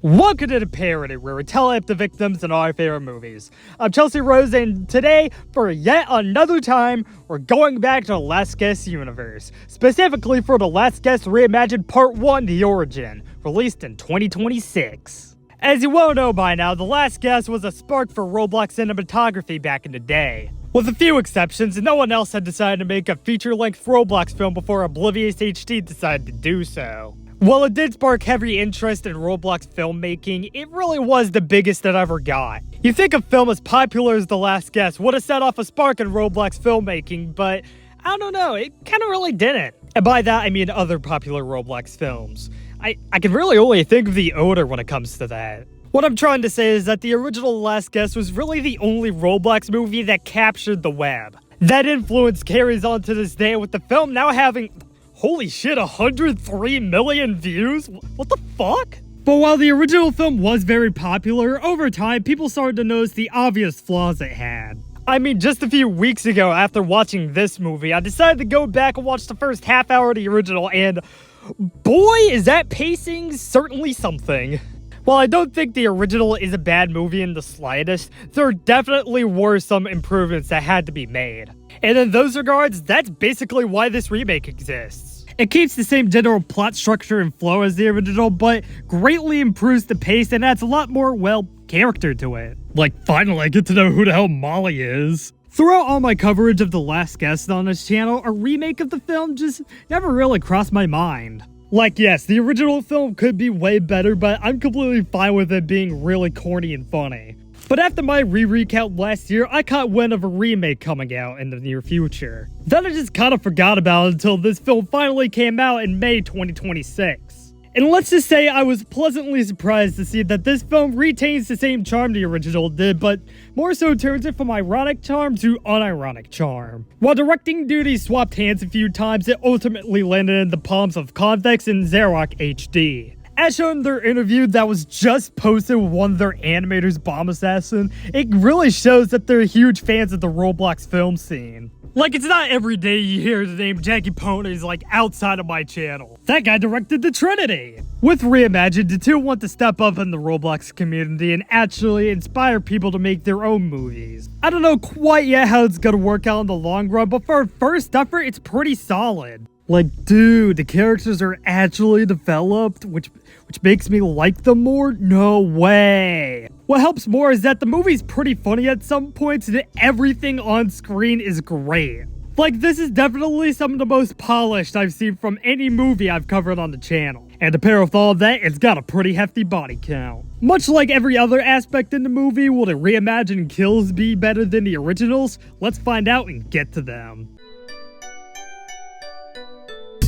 Welcome to the Parody, where we tell up the victims in our favorite movies. I'm Chelsea Rose, and today, for yet another time, we're going back to the Last Guest universe. Specifically for the Last Guest Reimagined Part 1, The Origin, released in 2026. As you well know by now, The Last Guest was a spark for Roblox cinematography back in the day. With a few exceptions, no one else had decided to make a feature-length Roblox film before Oblivious HD decided to do so. While it did spark heavy interest in Roblox filmmaking, it really was the biggest it ever got. You'd think a film as popular as The Last Guest would have set off a spark in Roblox filmmaking, but I don't know, it kinda really didn't. And by that I mean other popular Roblox films. I can really only think of The Odor when it comes to that. What I'm trying to say is that the original The Last Guest was really the only Roblox movie that captured the web. That influence carries on to this day, with the film now having, holy shit, 103 million views? What the fuck? But while the original film was very popular, over time people started to notice the obvious flaws it had. I mean, just a few weeks ago after watching this movie, I decided to go back and watch the first half hour of the original, and boy, is that pacing certainly something. While I don't think the original is a bad movie in the slightest, there definitely were some improvements that had to be made. And in those regards, that's basically why this remake exists. It keeps the same general plot structure and flow as the original, but greatly improves the pace and adds a lot more, well, character to it. Like, finally I get to know who the hell Molly is. Throughout all my coverage of The Last Guest on this channel, a remake of the film just never really crossed my mind. Like, yes, the original film could be way better, but I'm completely fine with it being really corny and funny. But after my re-recount last year, I caught wind of a remake coming out in the near future. Then I just kinda forgot about it until this film finally came out in May 2026. And let's just say I was pleasantly surprised to see that this film retains the same charm the original did, but more so turns it from ironic charm to unironic charm. While directing duties swapped hands a few times, it ultimately landed in the palms of Convex and Xerox HD. As shown in their interview that was just posted with one of their animators, Bomb Assassin, it really shows that they're huge fans of the Roblox film scene. Like, it's not every day you hear the name Jackie Ponies, like, outside of my channel. That guy directed The Trinity! With Reimagined, the two want to step up in the Roblox community and actually inspire people to make their own movies. I don't know quite yet how it's gonna work out in the long run, but for a first effort, it's pretty solid. Like, dude, the characters are actually developed, which makes me like them more? No way! What helps more is that the movie's pretty funny at some points and everything on screen is great. Like, this is definitely some of the most polished I've seen from any movie I've covered on the channel. And to pair with all of that, it's got a pretty hefty body count. Much like every other aspect in the movie, will the reimagined kills be better than the originals? Let's find out and get to them.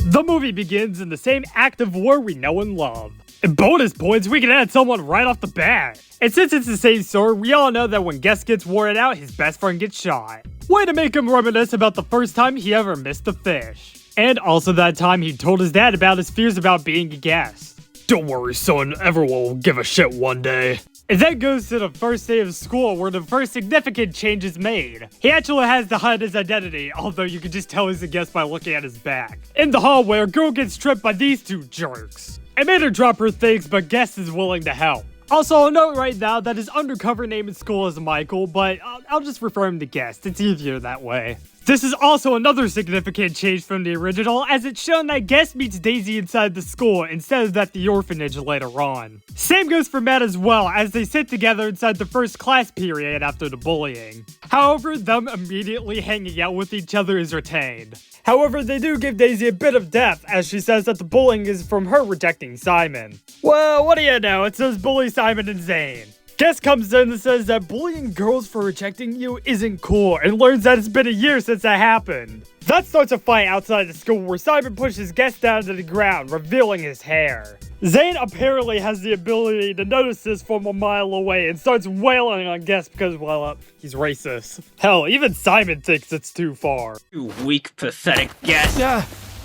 The movie begins in the same act of war we know and love. And bonus points, we can add someone right off the bat. And since it's the same story, we all know that when Guest gets worn out, his best friend gets shot. Way to make him reminisce about the first time he ever missed a fish. And also that time he told his dad about his fears about being a guest. Don't worry, son, everyone will give a shit one day. And then goes to the first day of school where the first significant change is made. He actually has to hide his identity, although you can just tell he's a guest by looking at his back. In the hallway, a girl gets tripped by these two jerks. It made her drop her things, but Guest is willing to help. Also, I'll note right now that his undercover name in school is Michael, but I'll just refer him to Guest. It's easier that way. This is also another significant change from the original, as it's shown that Guest meets Daisy inside the school instead of at the orphanage later on. Same goes for Matt as well, as they sit together inside the first class period after the bullying. However, them immediately hanging out with each other is retained. However, they do give Daisy a bit of depth, as she says that the bullying is from her rejecting Simon. Well, what do you know, it's those bully Simon and Zane. Guest comes in and says that bullying girls for rejecting you isn't cool, and learns that it's been a year since that happened. That starts a fight outside the school where Simon pushes Guest down to the ground, revealing his hair. Zane apparently has the ability to notice this from a mile away and starts wailing on Guest because, well, he's racist. Hell, even Simon thinks it's too far. You weak, pathetic Guest.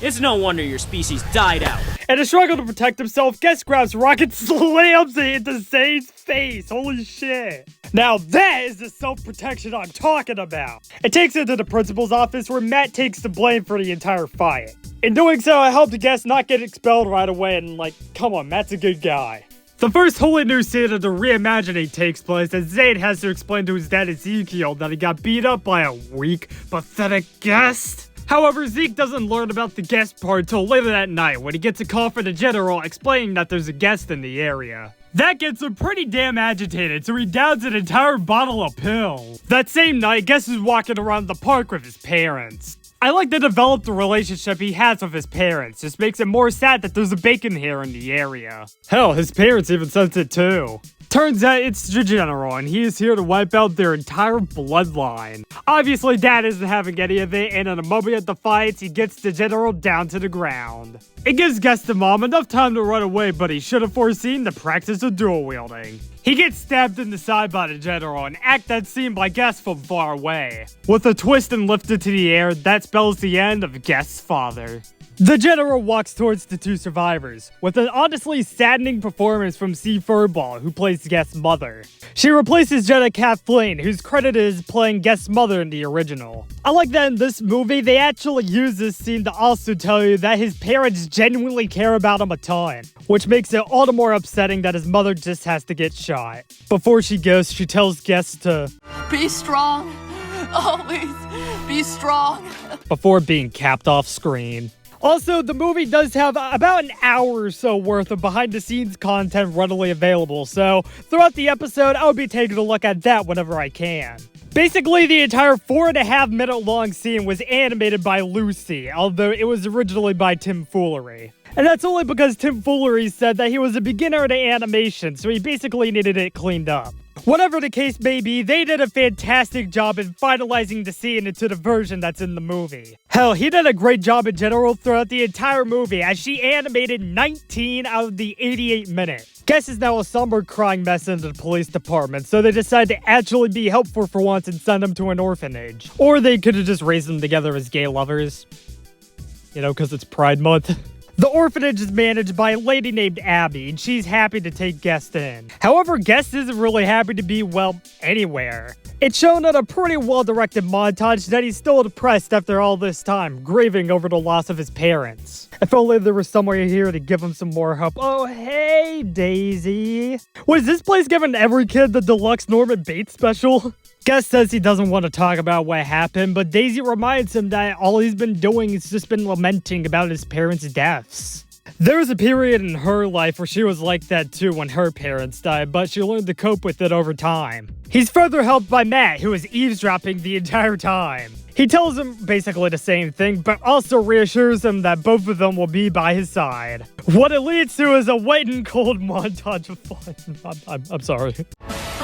It's no wonder your species died out. In a struggle to protect himself, Guest grabs Rocket, slams it into Zane's face. Holy shit. Now that is the self-protection I'm talking about. It takes him to the principal's office where Matt takes the blame for the entire fight. In doing so, I helped Guest not get expelled right away, and like, come on, Matt's a good guy. The first wholly new scene of the Reimagining takes place as Zayn has to explain to his dad Ezekiel that he got beat up by a weak, pathetic guest. However, Zeke doesn't learn about the guest part till later that night when he gets a call from the general explaining that there's a guest in the area. That gets him pretty damn agitated, so he downs an entire bottle of pills. That same night, Guest is walking around the park with his parents. I like the developed relationship he has with his parents. Just makes it more sad that there's a bacon here in the area. Hell, his parents even sense it too. Turns out it's the general, and he is here to wipe out their entire bloodline. Obviously, Dad isn't having any of it, and in a moment of defiance, he gets the general down to the ground. It gives Guest and Mom enough time to run away, but he should have foreseen the practice of dual wielding. He gets stabbed in the side by the general and act that scene by Guest from far away. With a twist and lifted to the air, that spells the end of Guest's father. The general walks towards the two survivors, with an honestly saddening performance from C. Furball, who plays Guest's mother. She replaces Jenna Kathleen, who's credited as playing Guest's mother in the original. I like that in this movie, they actually use this scene to also tell you that his parents genuinely care about him a ton, which makes it all the more upsetting that his mother just has to get shot. Before she goes, she tells Guest to be strong, always be strong, before being capped off screen. Also, the movie does have about an hour or so worth of behind-the-scenes content readily available, so throughout the episode, I'll be taking a look at that whenever I can. Basically, the entire 4.5-minute long scene was animated by Lucy, although it was originally by Tim Foolery. And that's only because Tim Foolery said that he was a beginner at animation, so he basically needed it cleaned up. Whatever the case may be, they did a fantastic job in finalizing the scene into the version that's in the movie. Hell, he did a great job in general throughout the entire movie, as she animated 19 out of the 88 minutes. Guess is now a somber crying mess in the police department, so they decide to actually be helpful for once and send him to an orphanage. Or they could have just raised them together as gay lovers. You know, because it's Pride Month. The orphanage is managed by a lady named Abby, and she's happy to take Guest in. However, Guest isn't really happy to be, well, anywhere. It's shown in a pretty well-directed montage that he's still depressed after all this time, grieving over the loss of his parents. If only there was somewhere here to give him some more hope. Oh, hey, Daisy. Was this place giving every kid the deluxe Norman Bates special? Guest says he doesn't want to talk about what happened, but Daisy reminds him that all he's been doing is just been lamenting about his parents' deaths. There was a period in her life where she was like that too when her parents died, but she learned to cope with it over time. He's further helped by Matt, who is eavesdropping the entire time. He tells him basically the same thing, but also reassures him that both of them will be by his side. What it leads to is a wet and cold montage of fun. I'm sorry.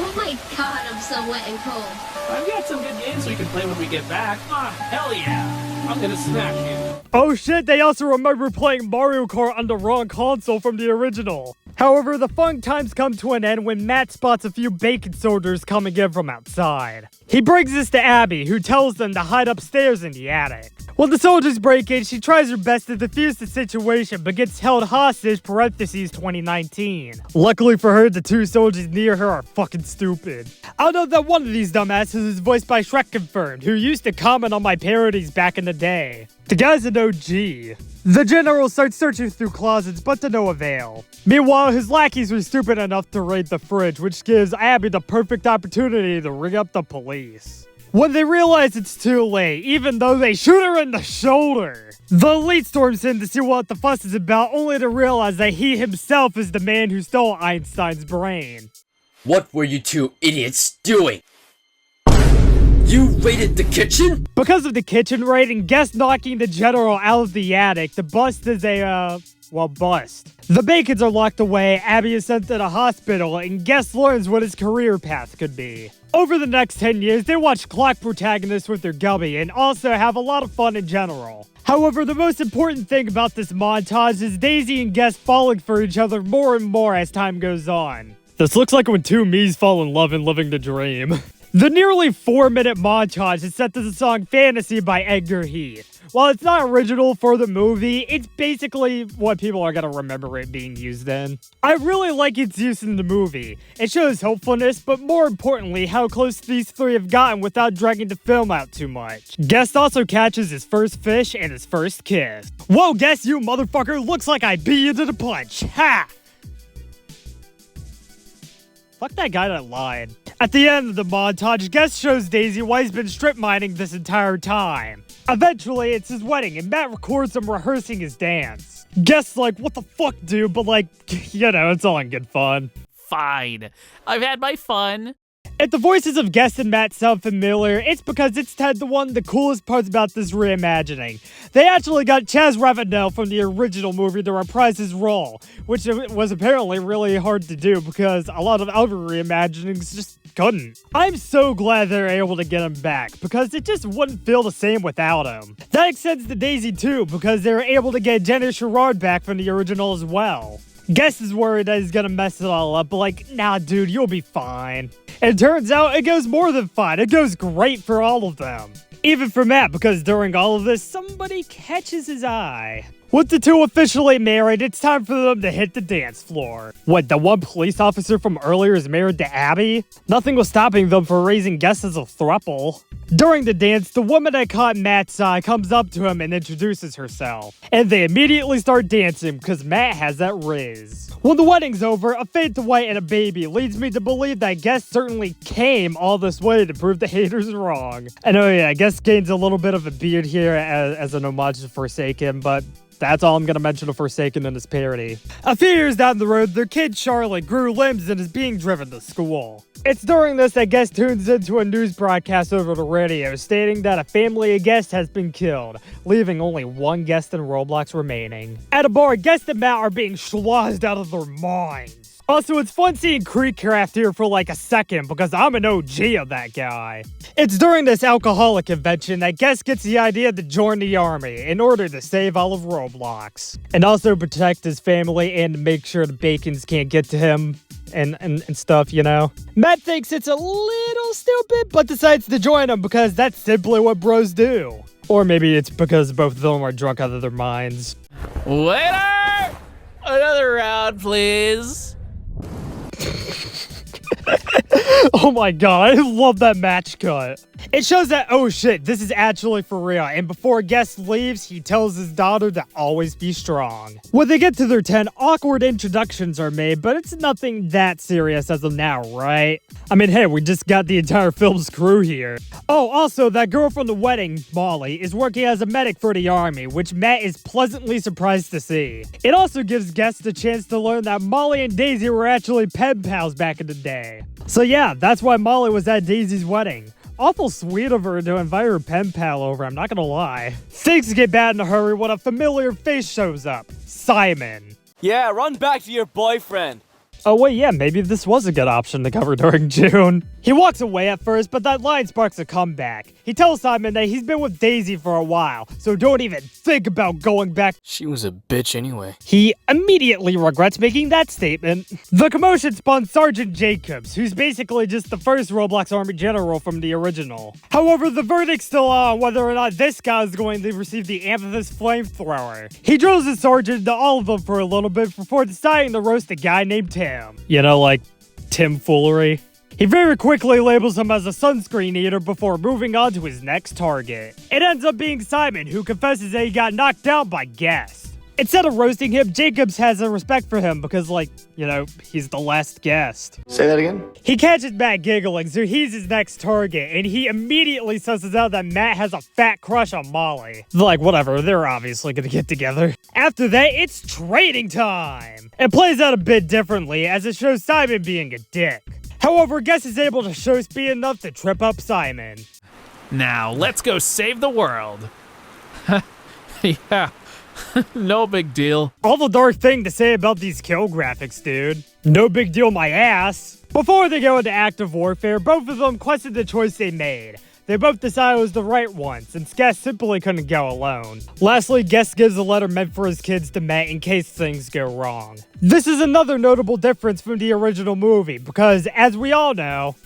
Oh my god, I'm so wet and cold. I've got some good games we can play when we get back. Ah, hell yeah. I'm gonna smash you. Oh shit, they also remember playing Mario Kart on the wrong console from the original. However, the fun times come to an end when Matt spots a few bacon soldiers coming in from outside. He brings this to Abby, who tells them to hide upstairs in the attic. When the soldiers break in, she tries her best to defuse the situation, but gets held hostage, parentheses 2019. Luckily for her, the two soldiers near her are fucking stupid. I'll note that one of these dumbasses is voiced by Shrek Confirmed, who used to comment on my parodies back in the day. The guy's an OG. The general starts searching through closets, but to no avail. Meanwhile, his lackeys were stupid enough to raid the fridge, which gives Abby the perfect opportunity to ring up the police. When they realize it's too late, even though they shoot her in the shoulder, the elite storms in to see what the fuss is about, only to realize that he himself is the man who stole Einstein's brain. What were you two idiots doing? You raided the kitchen? Because of the kitchen raid and Guest knocking the general out of the attic, the bust is bust. The Bacons are locked away, Abby is sent to the hospital, and Guest learns what his career path could be. Over the next 10 years, they watch clock protagonists with their gubby and also have a lot of fun in general. However, the most important thing about this montage is Daisy and Guest falling for each other more and more as time goes on. This looks like when two me's fall in love and living the dream. The nearly 4-minute montage is set to the song Fantasy by Edgar Heath. While it's not original for the movie, it's basically what people are gonna remember it being used in. I really like its use in the movie. It shows hopefulness, but more importantly, how close these three have gotten without dragging the film out too much. Guest also catches his first fish and his first kiss. Whoa, Guest, you motherfucker, looks like I beat you to the punch. Ha! Fuck that guy that lied. At the end of the montage, Guest shows Daisy why he's been strip mining this entire time. Eventually, it's his wedding, and Matt records him rehearsing his dance. Guest's like, what the fuck, dude? But like, you know, it's all in good fun. Fine. I've had my fun. If the voices of Guest and Matt sound familiar, it's because it's Ted the one of the coolest parts about this reimagining. They actually got Chaz Ravenel from the original movie to reprise his role, which was apparently really hard to do because a lot of other reimaginings just couldn't. I'm so glad they're able to get him back, because it just wouldn't feel the same without him. That extends to Daisy too, because they were able to get Jenny Sherrard back from the original as well. Guest is worried that he's gonna mess it all up, but like, nah dude, you'll be fine. And it turns out it goes more than fine, it goes great for all of them. Even for Matt, because during all of this, somebody catches his eye. With the two officially married, it's time for them to hit the dance floor. What, the one police officer from earlier is married to Abby? Nothing was stopping them from raising Guest as a throuple. During the dance, the woman that caught Matt's eye comes up to him and introduces herself. And they immediately start dancing because Matt has that riz. When the wedding's over, a fade to white and a baby leads me to believe that Guest certainly came all this way to prove the haters wrong. And oh yeah, Guest gains a little bit of a beard here as an homage to Forsaken, but that's all I'm gonna mention of Forsaken in this parody. A few years down the road, their kid Charlotte grew limbs and is being driven to school. It's during this that Guest tunes into a news broadcast over the radio stating that a family of Guest has been killed, leaving only one Guest in Roblox remaining. At a bar, Guest and Matt are being schwazzed out of their minds. Also, it's fun seeing Creekcraft here for like a second because I'm an OG of that guy. It's during this alcoholic convention that Guest gets the idea to join the army in order to save all of Roblox. And also protect his family and make sure the Bacons can't get to him and stuff, you know? Matt thinks it's a little stupid, but decides to join him because that's simply what bros do. Or maybe it's because both of them are drunk out of their minds. Waiter! Another round, please. Oh my god, I love that match cut. It shows that, oh shit, this is actually for real, and before Guest leaves, he tells his daughter to always be strong. When they get to their tent, awkward introductions are made, but it's nothing that serious as of now, right? I mean, hey, we just got the entire film's crew here. Oh, also, that girl from the wedding, Molly, is working as a medic for the army, which Matt is pleasantly surprised to see. It also gives Guest a chance to learn that Molly and Daisy were actually pen pals back in the day. So yeah, that's why Molly was at Daisy's wedding. Awful sweet of her to invite her pen pal over, I'm not gonna lie. Things get bad in a hurry when a familiar face shows up. Simon. Yeah, run back to your boyfriend. Oh wait, yeah, maybe this was a good option to cover during June. He walks away at first, but that line sparks a comeback. He tells Simon that he's been with Daisy for a while, so don't even think about going back. She was a bitch anyway. He immediately regrets making that statement. The commotion spawns Sergeant Jacobs, who's basically just the first Roblox Army General from the original. However, the verdict's still on whether or not this guy is going to receive the Amethyst Flamethrower. He drills his sergeant into all of them for a little bit before deciding to roast a guy named Tim. You know, like Tim Foolery. He very quickly labels him as a sunscreen eater before moving on to his next target. It ends up being Simon, who confesses that he got knocked down by Guest. Instead of roasting him, Jacobs has a respect for him because, like, you know, he's the last guest. Say that again? He catches Matt giggling, so he's his next target, and he immediately susses out that Matt has a fat crush on Molly. Like, whatever, they're obviously gonna get together. After that, it's trading time! It plays out a bit differently, as it shows Simon being a dick. However, Guest is able to show speed enough to trip up Simon. Now, let's go save the world. Yeah. No big deal. All the dark thing to say about these kill graphics, dude. No big deal my ass. Before they go into active warfare, both of them question the choice they made. They both decided it was the right one, since Guest simply couldn't go alone. Lastly, Guest gives a letter meant for his kids to Matt in case things go wrong. This is another notable difference from the original movie, because as we all know,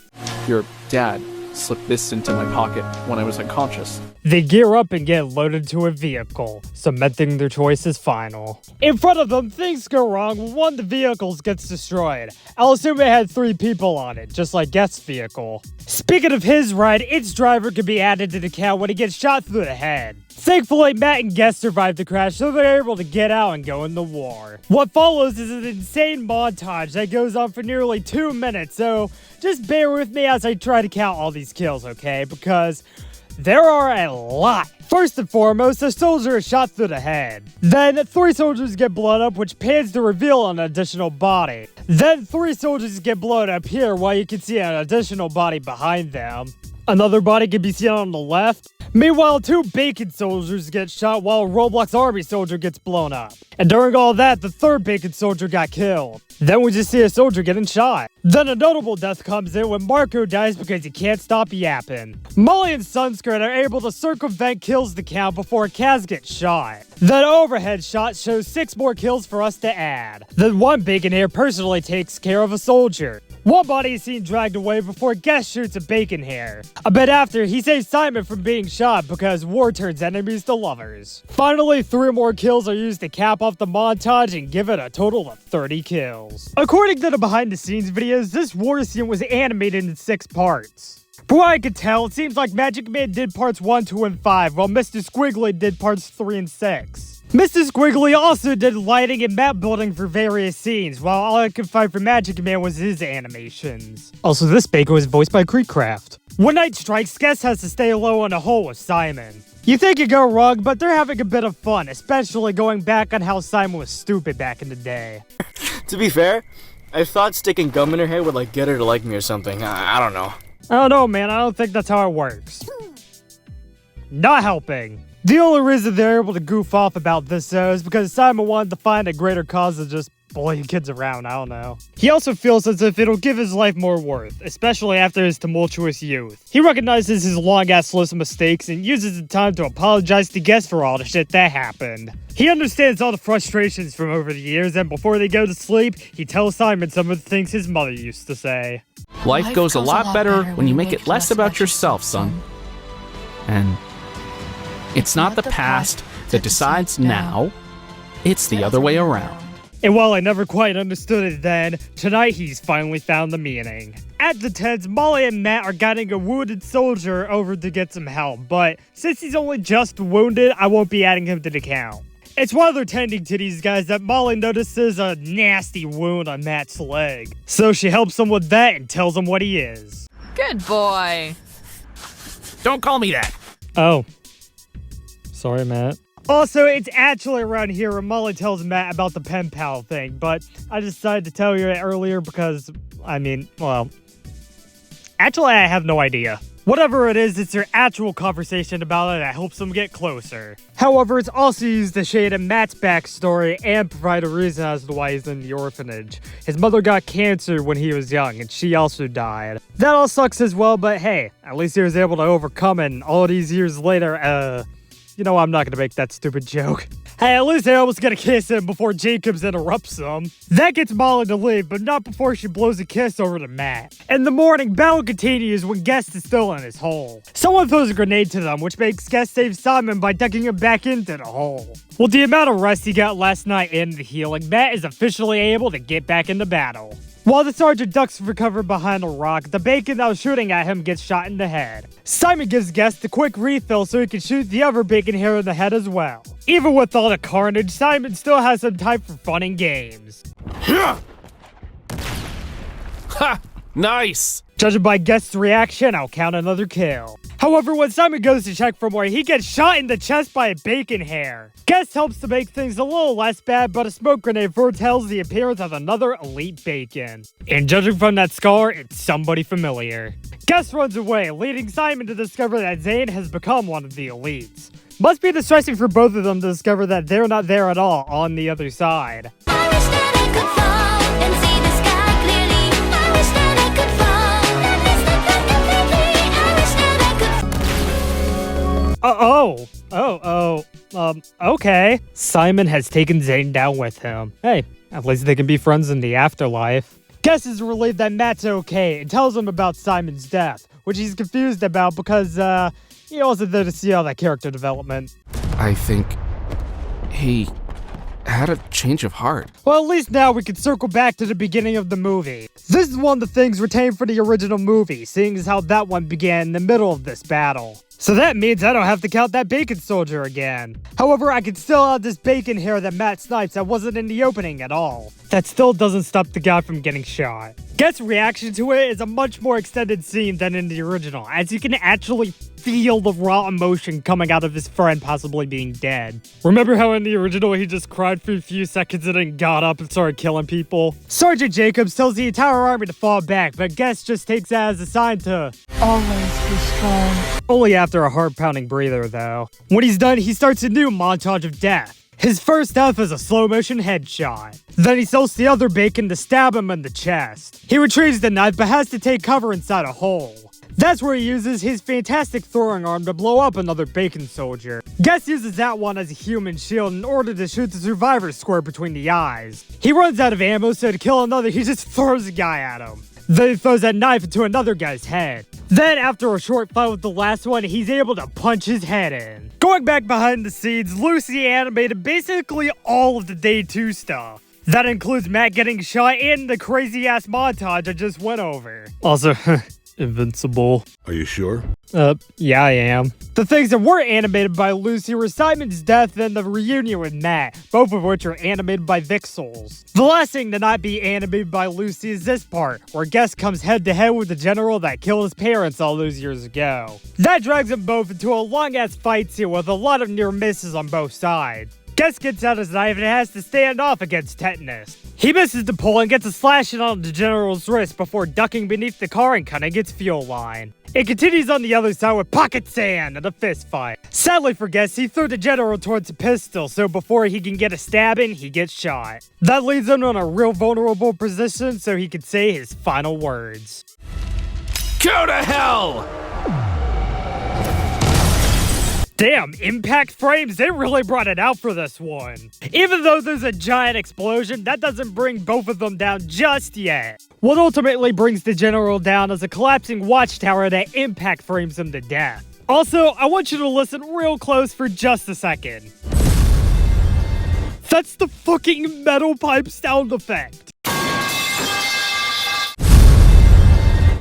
Your dad slipped this into my pocket when I was unconscious. They gear up and get loaded to a vehicle, cementing their choice as final. In front of them, things go wrong when one of the vehicles gets destroyed. I'll assume it had 3 people on it, just like Guest's vehicle. Speaking of his ride, its driver can be added to the count when he gets shot through the head. Thankfully, Matt and Guest survived the crash, so they're able to get out and go in the war. What follows is an insane montage that goes on for nearly 2 minutes, so just bear with me as I try to count all these kills, okay? Because there are a lot. First and foremost, a soldier is shot through the head. Then 3 soldiers get blown up, which pans to reveal an additional body. Then 3 soldiers get blown up here, while you can see an additional body behind them. Another body can be seen on the left. Meanwhile, 2 Bacon soldiers get shot while a Roblox army soldier gets blown up. And during all that, the 3rd Bacon soldier got killed. Then we just see a soldier getting shot. Then a notable death comes in when Marco dies because he can't stop yapping. Molly and Sunscreen are able to circumvent kills to count before Kaz gets shot. Then overhead shot shows 6 more kills for us to add. Then one Bacon here personally takes care of a soldier. One body is seen dragged away before Guest shoots a Bacon hair. A bit after, he saves Simon from being shot because war turns enemies to lovers. Finally, 3 more kills are used to cap off the montage and give it a total of 30 kills. According to the behind the scenes videos, this war scene was animated in 6 parts. From what I could tell, it seems like Magic Man did parts 1, 2, and 5, while Mr. Squiggly did parts 3 and 6. Mr. Squiggly also did lighting and map building for various scenes, while all I could find for Magic Man was his animations. Also, this Bacon was voiced by Creekcraft. When night strikes, Guest has to stay low in a hole with Simon. You think you go wrong, but they're having a bit of fun, especially going back on how Simon was stupid back in the day. To be fair, I thought sticking gum in her head would like get her to like me or something. I don't know. I don't know, man. I don't think that's how it works. Not helping. The only reason they're able to goof off about this, though, is because Simon wanted to find a greater cause than just bullying kids around, I don't know. He also feels as if it'll give his life more worth, especially after his tumultuous youth. He recognizes his long-ass list of mistakes and uses the time to apologize to Guest for all the shit that happened. He understands all the frustrations from over the years, and before they go to sleep, he tells Simon some of the things his mother used to say. Life goes a lot better when you make it less about yourself, son. And it's not the past that decides now, it's the other way around. And while I never quite understood it then, tonight he's finally found the meaning. At the tents, Molly and Matt are guiding a wounded soldier over to get some help, but since he's only just wounded, I won't be adding him to the count. It's while they're tending to these guys that Molly notices a nasty wound on Matt's leg. So she helps him with that and tells him what he is. Good boy. Don't call me that. Oh. Sorry, Matt. Also, it's actually around here where Molly tells Matt about the pen pal thing, but I decided to tell you it earlier because, well, actually I have no idea. Whatever it is, it's their actual conversation about it that helps them get closer. However, it's also used to shade in Matt's backstory and provide a reason as to why he's in the orphanage. His mother got cancer when he was young, and she also died. That all sucks as well, but hey, at least he was able to overcome it, and all these years later, you know, I'm not gonna make that stupid joke. Hey, at least I almost get a kiss in before Jacobs interrupts them. That gets Molly to leave, but not before she blows a kiss over to Matt. In the morning, battle continues when Guest is still in his hole. Someone throws a grenade to them, which makes Guest save Simon by ducking him back into the hole. With the amount of rest he got last night and the healing, Matt is officially able to get back into battle. While the sergeant ducks for cover behind a rock, the Bacon that was shooting at him gets shot in the head. Simon gives Guest a quick refill so he can shoot the other Bacon here in the head as well. Even with all the carnage, Simon still has some time for fun and games. Ha! Nice! Judging by Guest's reaction, I'll count another kill. However, when Simon goes to check for more, he gets shot in the chest by a Bacon hair. Guest helps to make things a little less bad, but a smoke grenade foretells the appearance of another elite Bacon. And judging from that scar, it's somebody familiar. Guest runs away, leading Simon to discover that Zane has become one of the elites. Must be distressing for both of them to discover that they're not there at all on the other side. I wish that I could fall and see the sky clearly. I wish that I could fall and miss the completely. I wish that I could. Okay. Simon has taken Zane down with him. Hey, at least they can be friends in the afterlife. Guest is relieved that Matt's okay and tells him about Simon's death, which he's confused about because, He also there to see all that character development. I think he had a change of heart. Well, at least now we can circle back to the beginning of the movie. This is one of the things retained for the original movie, seeing as how that one began in the middle of this battle. So that means I don't have to count that bacon soldier again. However, I can still add this bacon here that Matt snipes that wasn't in the opening at all. That still doesn't stop the guy from getting shot. Guest's reaction to it is a much more extended scene than in the original, as you can actually feel the raw emotion coming out of his friend possibly being dead. Remember how in the original he just cried for a few seconds and then got up and started killing people? Sergeant Jacobs tells the entire army to fall back, but Guest just takes that as a sign to always be strong. Only after a heart-pounding breather, though. When he's done, he starts a new montage of death. His first death is a slow-motion headshot. Then he sells the other bacon to stab him in the chest. He retrieves the knife but has to take cover inside a hole. That's where he uses his fantastic throwing arm to blow up another bacon soldier. Guest uses that one as a human shield in order to shoot the survivor square between the eyes. He runs out of ammo, so to kill another, he just throws a guy at him. Then he throws that knife into another guy's head. Then, after a short fight with the last one, he's able to punch his head in. Going back behind the scenes, Lucy animated basically all of the Day 2 stuff. That includes Matt getting shot and the crazy-ass montage I just went over. Also, invincible. Are you sure? Yeah, I am. The things that were animated by Lucy were Simon's death and the reunion with Matt, both of which are animated by Vixels. The last thing to not be animated by Lucy is this part, where Guest comes head-to-head with the general that killed his parents all those years ago. That drags them both into a long-ass fight scene with a lot of near misses on both sides. Guest gets out his knife and has to stand off against Tetanus. He misses the pull and gets a slashing on the general's wrist before ducking beneath the car and cutting its fuel line. It continues on the other side with pocket sand and a fist fight. Sadly for Guest, he threw the general towards a pistol, so before he can get a stab in, he gets shot. That leaves him in a real vulnerable position so he can say his final words. Go to hell! Damn, impact frames, they really brought it out for this one. Even though there's a giant explosion, that doesn't bring both of them down just yet. What ultimately brings the general down is a collapsing watchtower that impact frames him to death. Also, I want you to listen real close for just a second. That's the fucking metal pipe sound effect.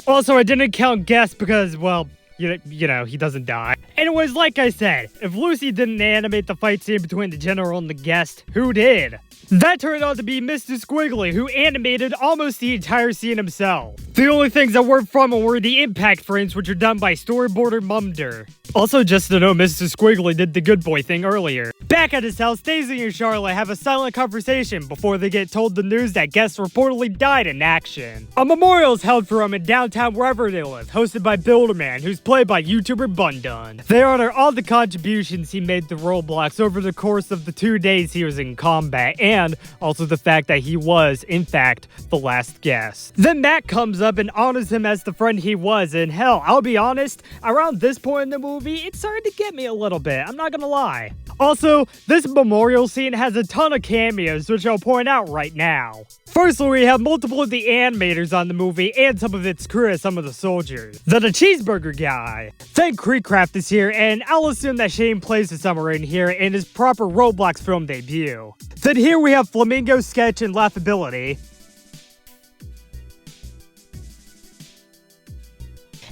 Also, I didn't count Guest because, well, you know, he doesn't die. Anyways, like I said, if Lucy didn't animate the fight scene between the general and the Guest, who did? That turned out to be Mr. Squiggly, who animated almost the entire scene himself. The only things that weren't from him were the impact frames, which are done by storyboarder Mumder. Also, just to know, Mr. Squiggly did the good boy thing earlier. Back at his house, Daisy and Charlotte have a silent conversation before they get told the news that Guest reportedly died in action. A memorial is held for him in downtown wherever they live, hosted by Builderman, who's played by YouTuber Bundun. They honor all the contributions he made to Roblox over the course of the 2 days he was in combat, and also the fact that he was, in fact, the last Guest. Then Matt comes up and honors him as the friend he was, and hell, I'll be honest, around this point in the movie, it started to get me a little bit, I'm not gonna lie. Also, this memorial scene has a ton of cameos, which I'll point out right now. Firstly, we have multiple of the animators on the movie and some of its crew as some of the soldiers. Then a cheeseburger guy. Then Creekcraft is here, and I'll assume that Shane plays the somewhere in here in his proper Roblox film debut. Then here we have Flamingo, Sketch, and Laughability.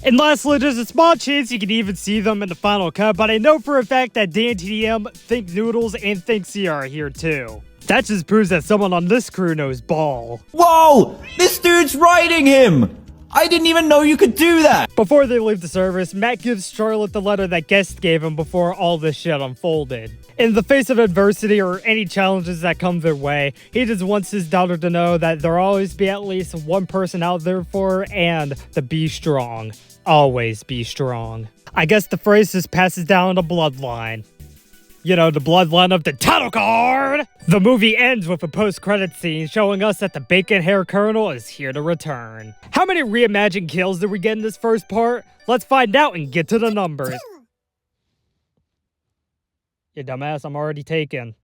And lastly, there's a small chance you can even see them in the final cut, but I know for a fact that DanTDM, Think Noodles, and Think CR are here too. That just proves that someone on this crew knows ball. Whoa! This dude's riding him! I didn't even know you could do that! Before they leave the service, Matt gives Charlotte the letter that Guest gave him before all this shit unfolded. In the face of adversity or any challenges that come their way, he just wants his daughter to know that there'll always be at least one person out there for her and to be strong. Always be strong. I guess the phrase just passes down the bloodline. You know, the bloodline of the title card! The movie ends with a post-credit scene showing us that the bacon hair colonel is here to return. How many reimagined kills did we get in this first part? Let's find out and get to the numbers. You dumbass, I'm already taken.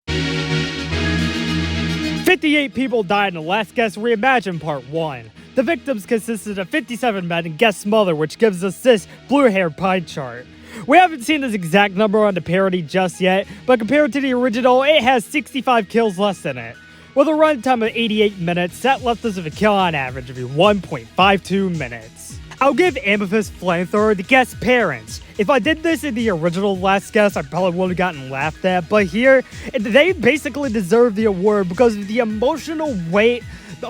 58 people died in the Last Guest Reimagined Part 1. The victims consisted of 57 men and Guest's mother, which gives us this blue-haired pie chart. We haven't seen this exact number on the parody just yet, but compared to the original, it has 65 kills less in it. With a runtime of 88 minutes, that left us with a kill on average of 1.52 minutes. I'll give Amethyst Flamethrower the guest parents. If I did this in the original Last Guess, I probably would have gotten laughed at, but here, they basically deserve the award because of the emotional weight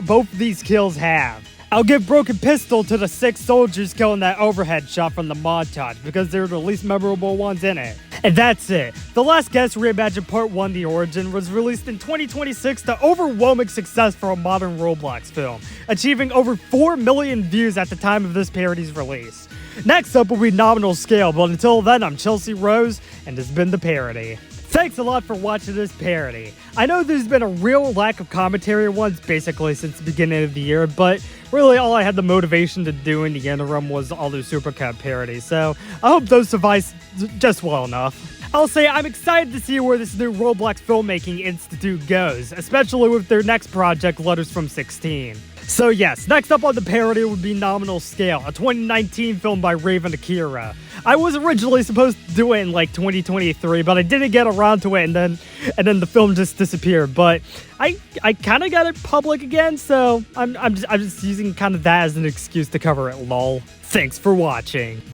both of these kills have. I'll give Broken Pistol to the 6 soldiers killing that overhead shot from the montage because they're the least memorable ones in it. And that's it. The Last Guess Reimagined Part 1 The Origin was released in 2026 to overwhelming success for a modern Roblox film, achieving over 4 million views at the time of this parody's release. Next up will be Nominal Scale, but until then, I'm Chelsea Rose, and this has been The Parody. Thanks a lot for watching this parody. I know there's been a real lack of commentary ones basically since the beginning of the year, but really all I had the motivation to do in the interim was all those Supercut parodies, so I hope those suffice just well enough. I'll say I'm excited to see where this new Roblox Filmmaking Institute goes, especially with their next project, Letters from 16. So yes, next up on the parody would be Nominal Scale, a 2019 film by Raven Akira. I was originally supposed to do it in like 2023, but I didn't get around to it, and then the film just disappeared. But I kind of got it public again, so I'm just using kind of that as an excuse to cover it. Lol. Thanks for watching.